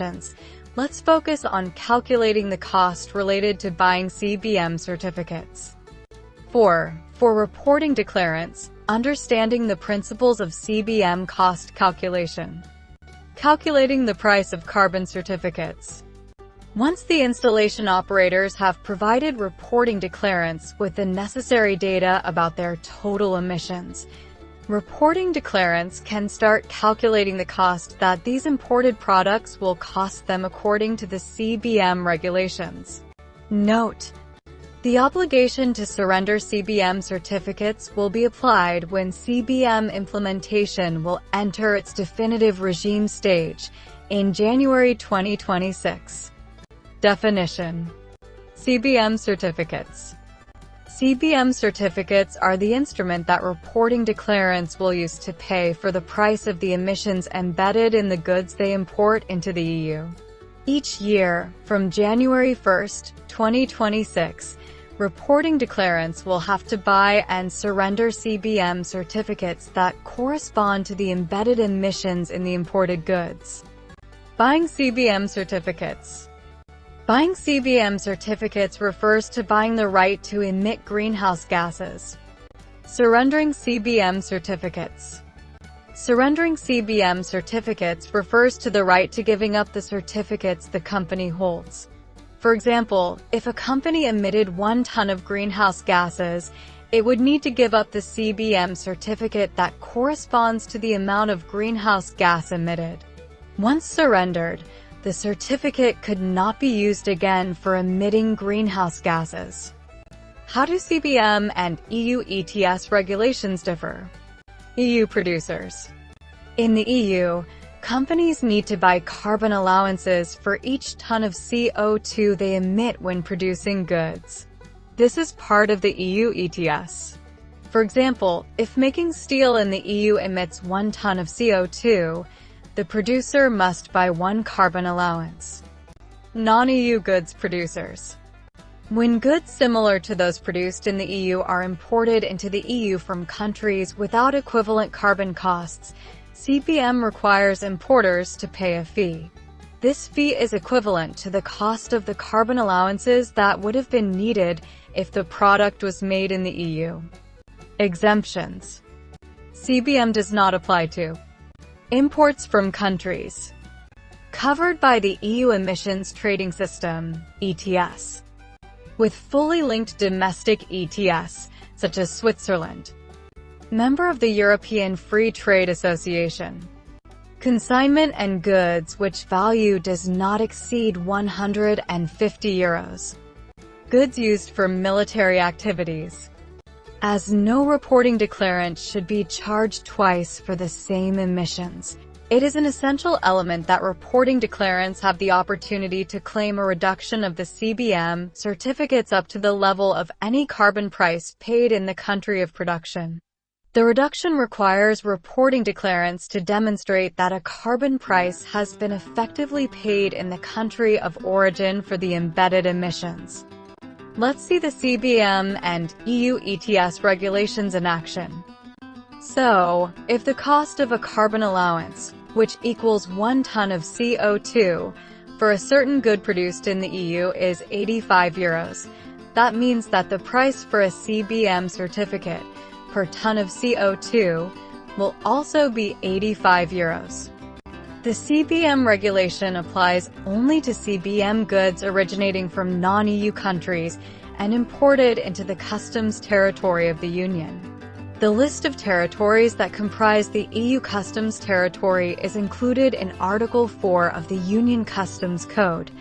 questions, let's focus on calculating the cost related to buying CBAM certificates. 4. For reporting declarants, understanding the principles of CBAM cost calculation. Calculating the price of carbon certificates. Once the installation operators have provided reporting declarants with the necessary data about their total emissions, reporting declarants can start calculating the cost that these imported products will cost them according to the CBAM regulations. Note: the obligation to surrender CBAM certificates will be applied when CBAM implementation will enter its definitive regime stage in January 2026. Definition: CBAM certificates. CBAM certificates are the instrument that reporting declarants will use to pay for the price of the emissions embedded in the goods they import into the EU. Each year, from January 1, 2026, reporting declarants will have to buy and surrender CBAM certificates that correspond to the embedded emissions in the imported goods. Buying CBAM certificates. Buying CBAM certificates refers to buying the right to emit greenhouse gases. Surrendering CBAM certificates. Surrendering CBAM certificates refers to the right to giving up the certificates the company holds. For example, if a company emitted 1 ton of greenhouse gases, it would need to give up the CBAM certificate that corresponds to the amount of greenhouse gas emitted. Once surrendered, the certificate could not be used again for emitting greenhouse gases. How do CBAM and EU ETS regulations differ? EU producers. In the EU, companies need to buy carbon allowances for each ton of CO2 they emit when producing goods. This is part of the EU ETS. For example, if making steel in the EU emits 1 ton of CO2, the producer must buy 1 carbon allowance. Non-EU goods producers. When goods similar to those produced in the EU are imported into the EU from countries without equivalent carbon costs, CBAM requires importers to pay a fee. This fee is equivalent to the cost of the carbon allowances that would have been needed if the product was made in the EU. Exemptions. CBAM does not apply to imports from countries covered by the EU Emissions Trading System, ETS, with fully linked domestic ETS, such as Switzerland, member of the European Free Trade Association. Consignment and goods which value does not exceed €150. Goods used for military activities. As no reporting declarant should be charged twice for the same emissions, it is an essential element that reporting declarants have the opportunity to claim a reduction of the CBAM certificates up to the level of any carbon price paid in the country of production. The reduction requires reporting declarants to demonstrate that a carbon price has been effectively paid in the country of origin for the embedded emissions. Let's see the CBAM and EU ETS regulations in action. So, if the cost of a carbon allowance, which equals 1 ton of CO2, for a certain good produced in the EU is €85, that means that the price for a CBAM certificate per ton of CO2 will also be €85. The CBAM regulation applies only to CBAM goods originating from non-EU countries and imported into the customs territory of the Union. The list of territories that comprise the EU customs territory is included in Article 4 of the Union Customs Code,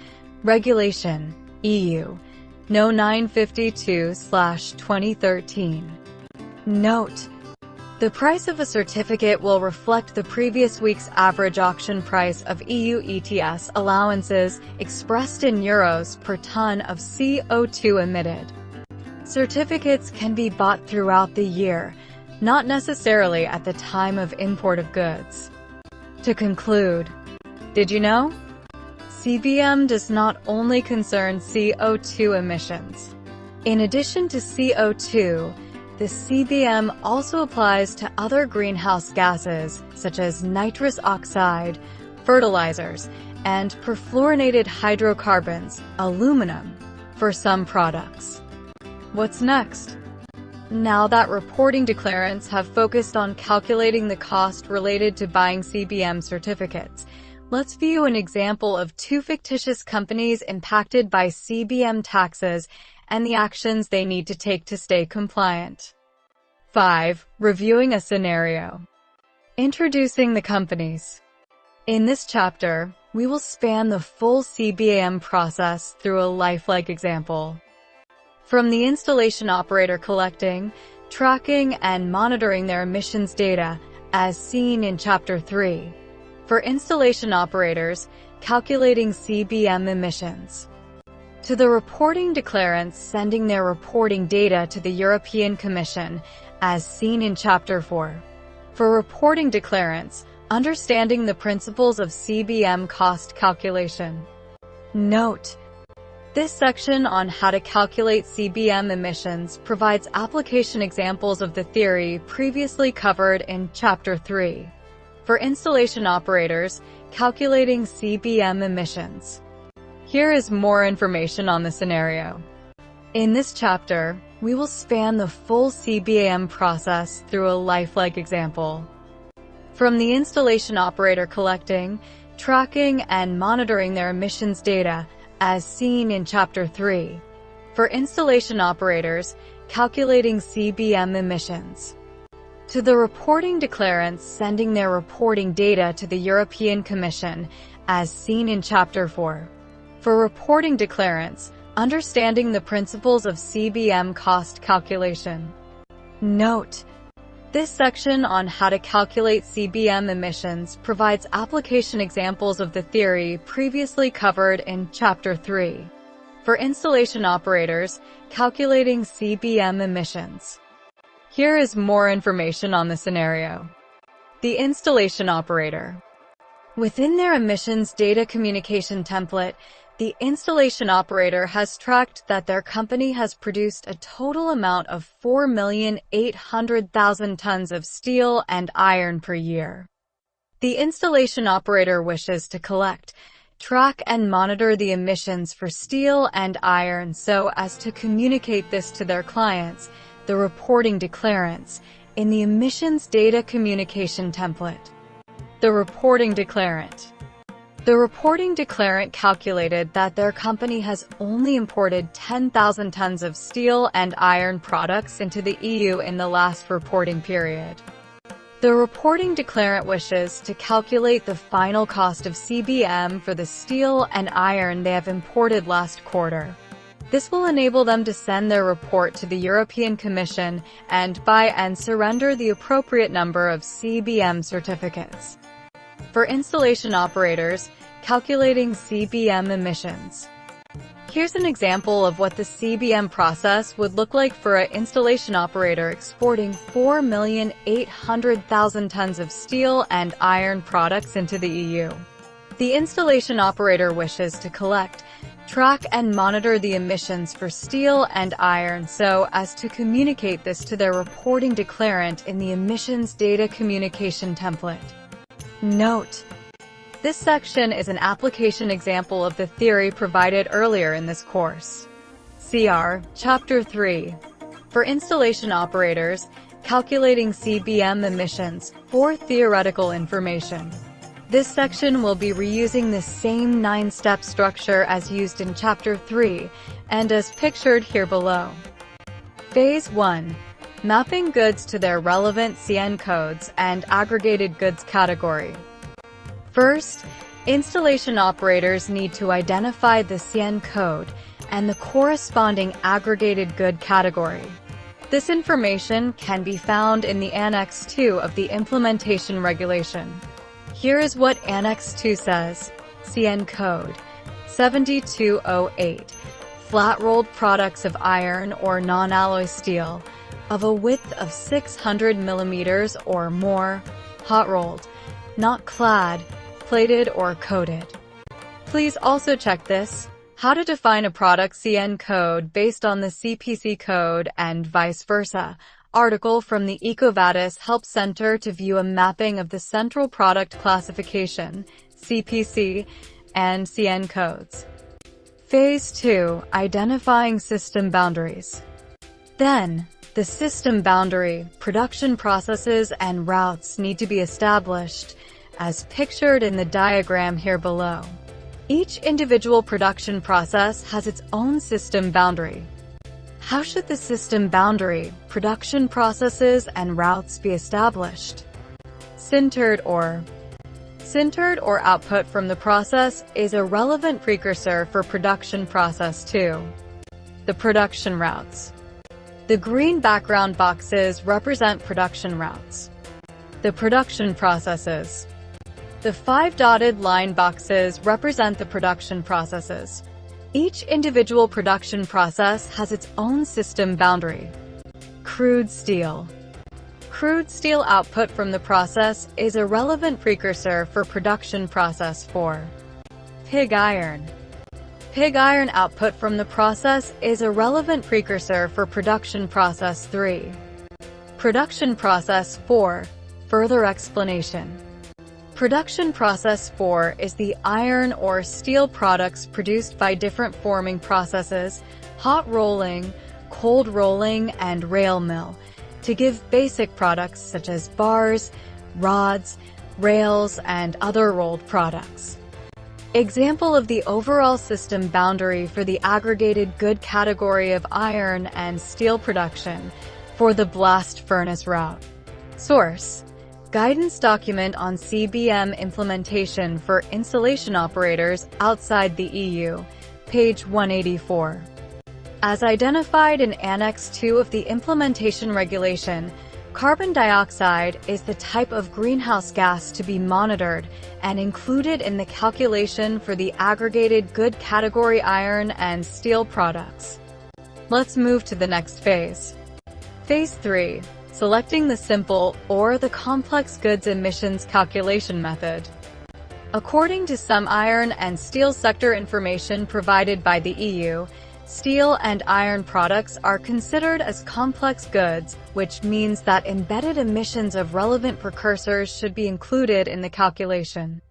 Regulation, EU, No. 952/2013. Note: the price of a certificate will reflect the previous week's average auction price of EU ETS allowances, expressed in euros per ton of CO2 emitted. Certificates can be bought throughout the year, not necessarily at the time of import of goods. To conclude, did you know? CBAM does not only concern CO2 emissions. In addition to CO2, the CBAM also applies to other greenhouse gases, such as nitrous oxide, fertilizers, and perfluorinated hydrocarbons, aluminum, for some products. What's next? Now that reporting declarants have focused on calculating the cost related to buying CBAM certificates, let's view an example of two fictitious companies impacted by CBAM taxes and the actions they need to take to stay compliant. 5. Reviewing a scenario. Introducing the companies. In this chapter, we will span the full CBAM process through a lifelike example. From the installation operator collecting, tracking, and monitoring their emissions data, as seen in Chapter 3. For installation operators, calculating CBAM emissions. To the reporting declarants sending their reporting data to the European Commission, as seen in Chapter 4. For reporting declarants, understanding the principles of CBAM cost calculation. Note: this section on how to calculate CBAM emissions provides application examples of the theory previously covered in Chapter 3. For installation operators, calculating CBAM emissions. Here is more information on the scenario. In this chapter, we will span the full CBAM process through a lifelike example. From the installation operator collecting, tracking, and monitoring their emissions data, as seen in Chapter 3. For installation operators, calculating CBAM emissions. To the reporting declarants sending their reporting data to the European Commission, as seen in Chapter 4. For reporting declarants, understanding the principles of CBAM cost calculation. Note: this section on how to calculate CBAM emissions provides application examples of the theory previously covered in Chapter 3. For installation operators, calculating CBAM emissions. Here is more information on the scenario. The installation operator. Within their emissions data communication template, the installation operator has tracked that their company has produced a total amount of 4,800,000 tons of steel and iron per year. The installation operator wishes to collect, track, and monitor the emissions for steel and iron so as to communicate this to their clients, the reporting declarants, in the emissions data communication template. The reporting declarant. The reporting declarant calculated that their company has only imported 10,000 tons of steel and iron products into the EU in the last reporting period. The reporting declarant wishes to calculate the final cost of CBAM for the steel and iron they have imported last quarter. This will enable them to send their report to the European Commission and buy and surrender the appropriate number of CBAM certificates. For installation operators, calculating CBAM emissions. Here's an example of what the CBAM process would look like for an installation operator exporting 4,800,000 tons of steel and iron products into the EU. The installation operator wishes to collect, track, and monitor the emissions for steel and iron so as to communicate this to their reporting declarant in the emissions data communication template. Note: this section is an application example of the theory provided earlier in this course. CR, Chapter 3. For installation operators, calculating CBAM emissions, for theoretical information. This section will be reusing the same 9-step structure as used in Chapter 3, and as pictured here below. Phase 1. Mapping goods to their relevant CN codes and aggregated goods category. First, installation operators need to identify the CN code and the corresponding aggregated good category. This information can be found in the Annex 2 of the Implementation Regulation. Here is what Annex 2 says. CN code 7208. Flat-rolled products of iron or non-alloy steel of a width of 600 millimeters or more, hot-rolled, not clad, plated or coated. Please also check this: how to define a product CN code based on the CPC code and vice versa. Article from the EcoVadis Help Center to view a mapping of the Central Product Classification, CPC, and CN codes. Phase 2. Identifying system boundaries. Then, the system boundary, production processes, and routes need to be established, as pictured in the diagram here below. Each individual production process has its own system boundary. How should the system boundary, production processes, and routes be established? Sintered or output from the process is a relevant precursor for production process 2. The production routes. The green background boxes represent production routes. The production processes. The 5 dotted line boxes represent the production processes. Each individual production process has its own system boundary. Crude steel. Crude steel output from the process is a relevant precursor for production process 4. Pig iron. Pig iron output from the process is a relevant precursor for production process 3. Production process 4. Further explanation. Production process 4 is the iron or steel products produced by different forming processes, hot rolling, cold rolling, and rail mill, to give basic products such as bars, rods, rails, and other rolled products. Example of the overall system boundary for the aggregated good category of iron and steel production for the blast furnace route. Source: Guidance document on CBAM implementation for installation operators outside the EU, page 184. As identified in Annex 2 of the Implementation Regulation, carbon dioxide is the type of greenhouse gas to be monitored and included in the calculation for the aggregated good category iron and steel products. Let's move to the next phase. Phase 3. Selecting the simple or the complex goods emissions calculation method. According to some iron and steel sector information provided by the EU, steel and iron products are considered as complex goods, which means that embedded emissions of relevant precursors should be included in the calculation.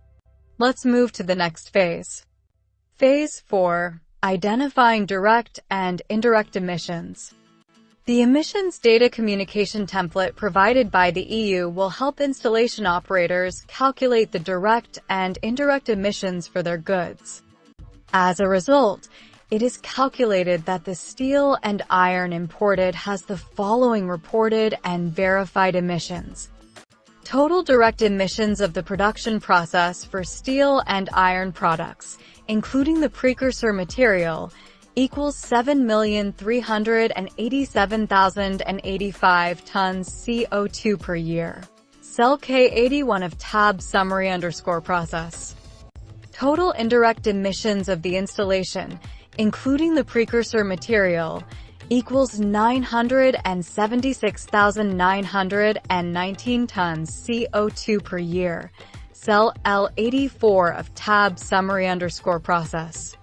Let's move to the next phase. Phase 4. Identifying direct and indirect emissions. The emissions data communication template provided by the EU will help installation operators calculate the direct and indirect emissions for their goods. As a result, it is calculated that the steel and iron imported has the following reported and verified emissions. Total direct emissions of the production process for steel and iron products, including the precursor material, equals 7,387,085 tons CO2 per year. Cell K81 of tab summary_process. Total indirect emissions of the installation, including the precursor material, equals 976,919 tons CO2 per year. Cell L84 of tab summary_process.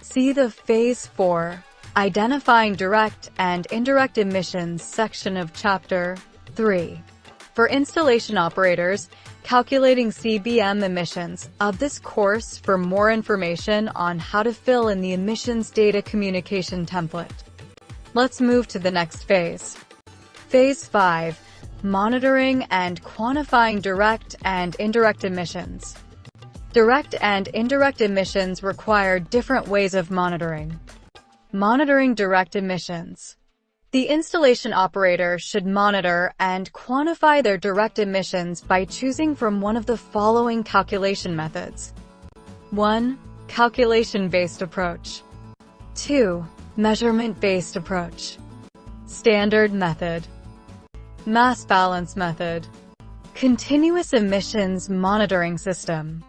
See the Phase 4, Identifying Direct and Indirect Emissions section of Chapter 3. For installation operators, calculating CBAM emissions of this course for more information on how to fill in the emissions data communication template. Let's move to the next phase. Phase 5. Monitoring and quantifying direct and indirect emissions. Direct and indirect emissions require different ways of monitoring. Monitoring direct emissions. The installation operator should monitor and quantify their direct emissions by choosing from one of the following calculation methods. 1. Calculation-based approach. 2. Measurement-based approach. Standard method. Mass balance method. Continuous emissions monitoring system.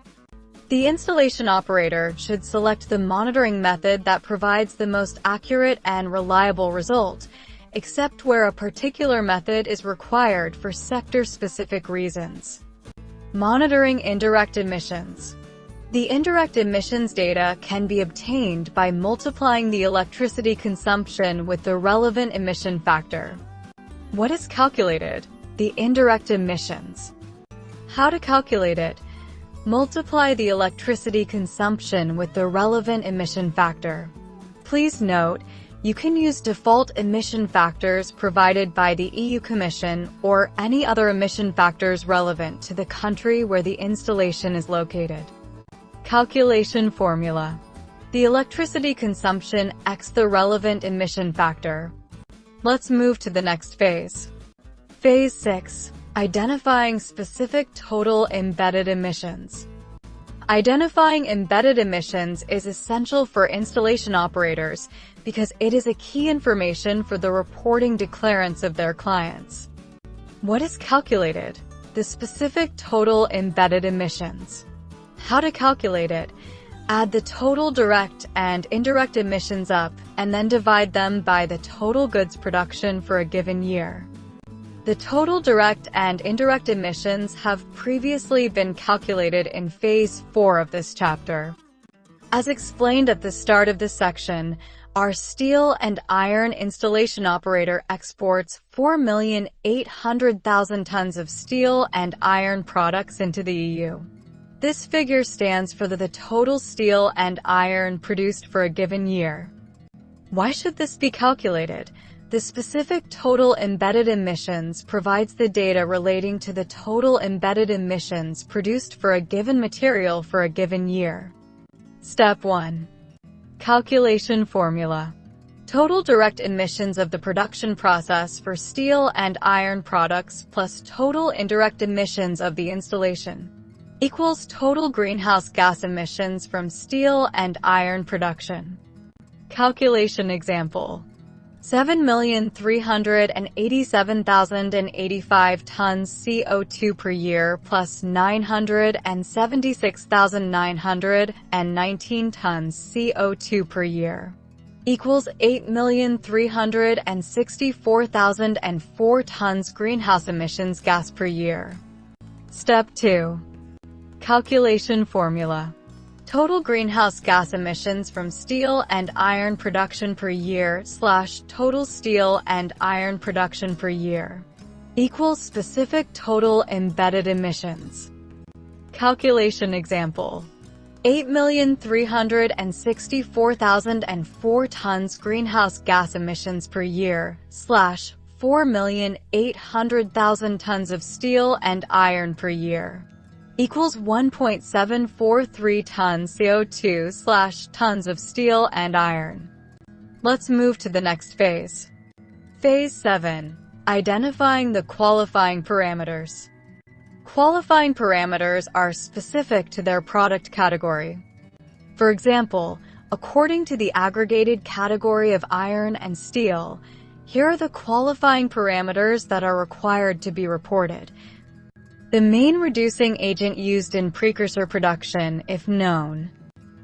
The installation operator should select the monitoring method that provides the most accurate and reliable result, except where a particular method is required for sector-specific reasons. Monitoring indirect emissions. The indirect emissions data can be obtained by multiplying the electricity consumption with the relevant emission factor. What is calculated? The indirect emissions. How to calculate it? Multiply the electricity consumption with the relevant emission factor. Please note, you can use default emission factors provided by the EU Commission or any other emission factors relevant to the country where the installation is located. Calculation formula. The electricity consumption x the relevant emission factor. Let's move to the next phase. Phase 6. Identifying specific total embedded emissions. Identifying embedded emissions is essential for installation operators because it is a key information for the reporting declarants of their clients. What is calculated? The specific total embedded emissions. How to calculate it? Add the total direct and indirect emissions up and then divide them by the total goods production for a given year. The total direct and indirect emissions have previously been calculated in Phase 4 of this chapter. As explained at the start of this section, our steel and iron installation operator exports 4,800,000 tons of steel and iron products into the EU. This figure stands for the total steel and iron produced for a given year. Why should this be calculated? The specific total embedded emissions provides the data relating to the total embedded emissions produced for a given material for a given year. Step 1. Calculation formula. Total direct emissions of the production process for steel and iron products plus total indirect emissions of the installation equals total greenhouse gas emissions from steel and iron production. Calculation example. 7,387,085 tons CO2 per year plus 976,919 tons CO2 per year equals 8,364,004 tons greenhouse emissions gas per year. Step 2. Calculation formula. Total greenhouse gas emissions from steel and iron production per year / total steel and iron production per year equals specific total embedded emissions. Calculation example. 8,364,004 tons greenhouse gas emissions per year / 4,800,000 tons of steel and iron per year equals 1.743 tons CO2 / tons of steel and iron. Let's move to the next phase. Phase 7. Identifying the qualifying parameters. Qualifying parameters are specific to their product category. For example, according to the aggregated category of iron and steel, here are the qualifying parameters that are required to be reported. The main reducing agent used in precursor production, if known.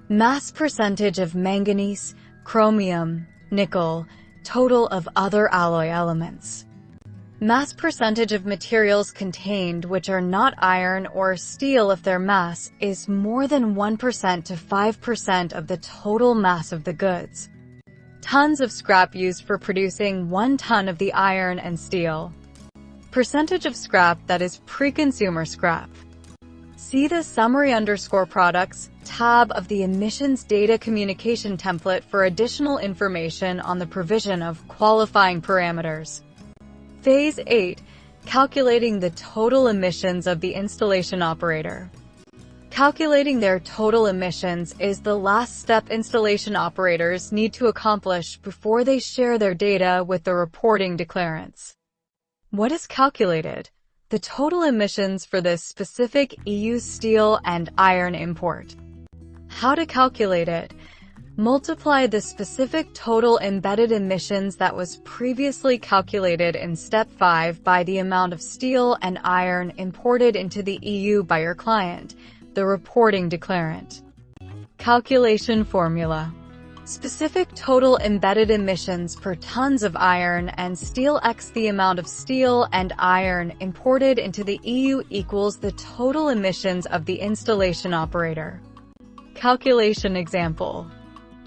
Mass percentage of manganese, chromium, nickel, total of other alloy elements. Mass percentage of materials contained which are not iron or steel if their mass is more than 1% to 5% of the total mass of the goods. Tons of scrap used for producing 1 ton of the iron and steel. Percentage of scrap that is pre-consumer scrap. See the summary_products tab of the emissions data communication template for additional information on the provision of qualifying parameters. Phase 8. Calculating the total emissions of the installation operator. Calculating their total emissions is the last step installation operators need to accomplish before they share their data with the reporting declarants. What is calculated? The total emissions for this specific EU steel and iron import. How to calculate it? Multiply the specific total embedded emissions that was previously calculated in Step 5 by the amount of steel and iron imported into the EU by your client, the reporting declarant. Calculation formula. Specific total embedded emissions per tons of iron and steel x the amount of steel and iron imported into the EU equals the total emissions of the installation operator. Calculation example.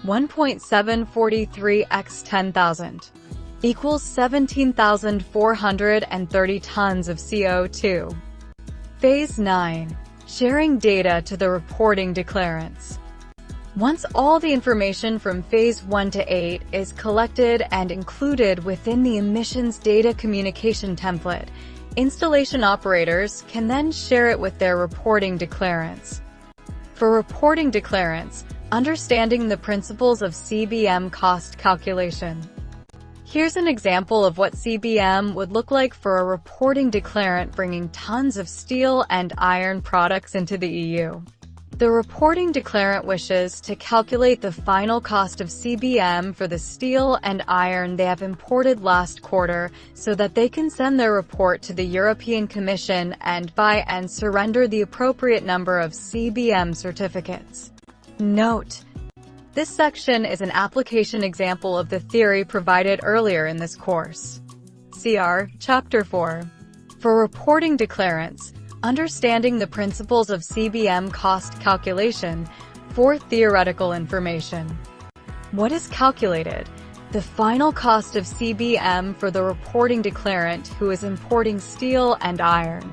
1.743 x 10,000 equals 17,430 tons of CO2. Phase 9. sharing data to the reporting declarants. Once all the information from Phase 1 to 8 is collected and included within the emissions data communication template, installation operators can then share it with their reporting declarants. For reporting declarants, understanding the principles of CBAM cost calculation. Here's an example of what CBAM would look like for a reporting declarant bringing tons of steel and iron products into the EU. The reporting declarant wishes to calculate the final cost of CBAM for the steel and iron they have imported last quarter so that they can send their report to the European Commission and buy and surrender the appropriate number of CBAM certificates. Note: this section is an application example of the theory provided earlier in this course. CR, Chapter 4. For reporting declarants, understanding the principles of CBAM cost calculation. For theoretical information. What is calculated? The final cost of CBAM for the reporting declarant who is importing steel and iron.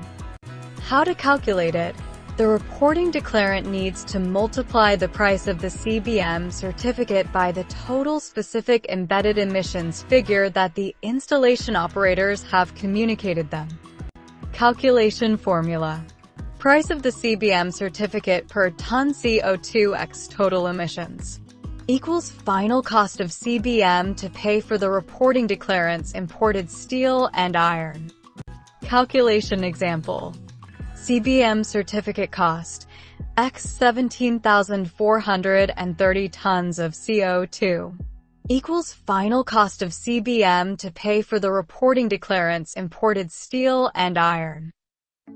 How to calculate it? The reporting declarant needs to multiply the price of the CBAM certificate by the total specific embedded emissions figure that the installation operators have communicated them. Calculation formula. Price of the CBAM certificate per ton CO2 x total emissions equals final cost of CBAM to pay for the reporting declarant's imported steel and iron. Calculation example. CBAM certificate cost x 17,430 tons of CO2 equals final cost of CBAM to pay for the reporting declarant's imported steel and iron.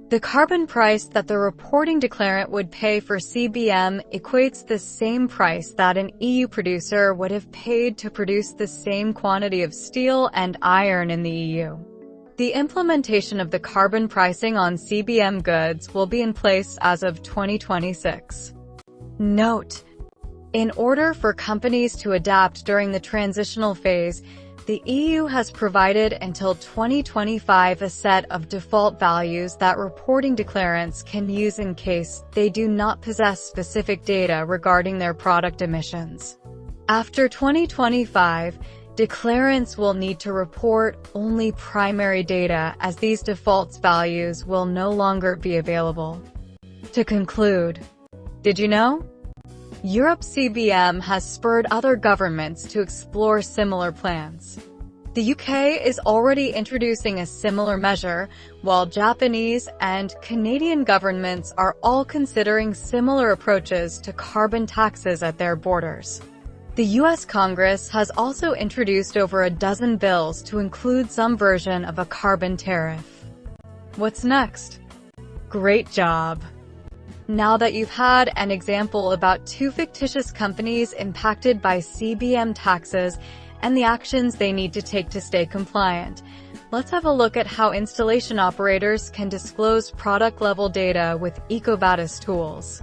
The carbon price that the reporting declarant would pay for CBAM equates the same price that an EU producer would have paid to produce the same quantity of steel and iron in the EU. The implementation of the carbon pricing on CBAM goods will be in place as of 2026. Note: in order for companies to adapt during the transitional phase, the EU has provided until 2025 a set of default values that reporting declarants can use in case they do not possess specific data regarding their product emissions. After 2025, declarants will need to report only primary data as these default values will no longer be available. To conclude, did you know? Europe's CBAM has spurred other governments to explore similar plans. The UK is already introducing a similar measure, while Japanese and Canadian governments are all considering similar approaches to carbon taxes at their borders. The US Congress has also introduced over a dozen bills to include some version of a carbon tariff. What's next? Great job! Now that you've had an example about two fictitious companies impacted by CBAM taxes and the actions they need to take to stay compliant, let's have a look at how installation operators can disclose product-level data with EcoVadis tools.